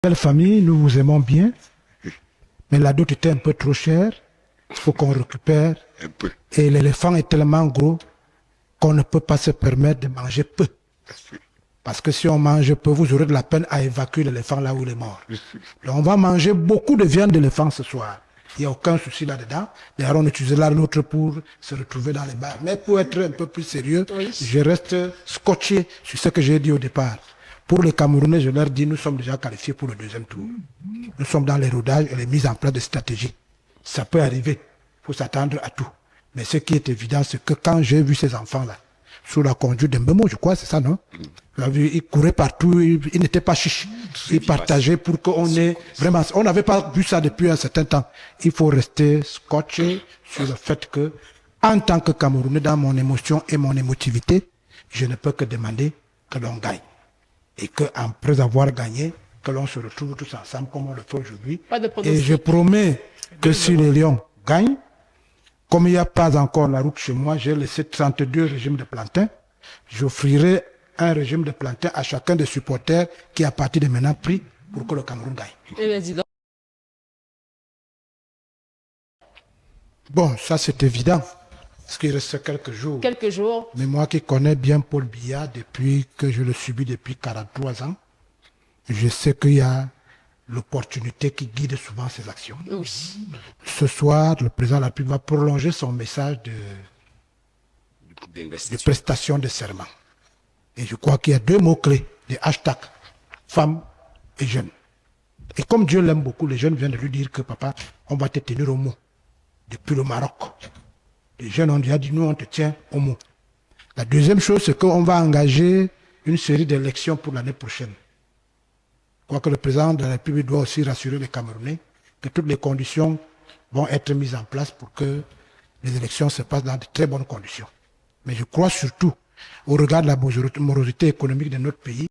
Belle famille, nous vous aimons bien, mais la dot était un peu trop chère. Il faut qu'on récupère. Un peu. Et l'éléphant est tellement gros qu'on ne peut pas se permettre de manger peu. Parce que si on mange peu, vous aurez de la peine à évacuer l'éléphant là où il est mort. Donc on va manger beaucoup de viande d'éléphant ce soir. Il n'y a aucun souci là-dedans. D'ailleurs, on utilisera l'autre pour se retrouver dans les bars. Mais pour être un peu plus sérieux, oui, je reste scotché sur ce que j'ai dit au départ. Pour les Camerounais, je leur dis, nous sommes déjà qualifiés pour le deuxième tour. Nous sommes dans les rodages et les mises en place de stratégies. Ça peut arriver. Il faut s'attendre à tout. Mais ce qui est évident, c'est que quand j'ai vu ces enfants-là, sous la conduite d'un Mbemo, je crois, c'est ça, non? Vous avez vu, ils couraient partout, ils n'étaient pas chiches. Ils partageaient pour qu'on ait vraiment... On n'avait pas vu ça depuis un certain temps. Il faut rester scotché sur le fait que, en tant que Camerounais, dans mon émotion et mon émotivité, je ne peux que demander que l'on gagne. Et qu'après avoir gagné, que l'on se retrouve tous ensemble comme on le fait aujourd'hui. Et je promets que si les Lions gagnent, comme il n'y a pas encore la route chez moi, j'ai laissé 32 régimes de plantain. J'offrirai un régime de plantain à chacun des supporters qui, à partir de maintenant, prie pour que le Cameroun gagne. Bon, ça c'est évident, parce qu'il reste quelques jours. Quelques jours. Mais moi qui connais bien Paul Biya depuis que je le subis depuis 43 ans, je sais qu'il y a l'opportunité qui guide souvent ses actions. Oui. Ce soir, le président de la République va prolonger son message de prestation de serment. Et je crois qu'il y a deux mots-clés, les hashtags femmes et jeunes. Et comme Dieu l'aime beaucoup, les jeunes viennent de lui dire que papa, on va te tenir au mot. Depuis le Maroc. Les jeunes ont déjà dit, nous on te tient au mot. La deuxième chose, c'est qu'on va engager une série d'élections pour l'année prochaine. Je crois que le président de la République doit aussi rassurer les Camerounais que toutes les conditions vont être mises en place pour que les élections se passent dans de très bonnes conditions. Mais je crois surtout, au regard de la morosité économique de notre pays,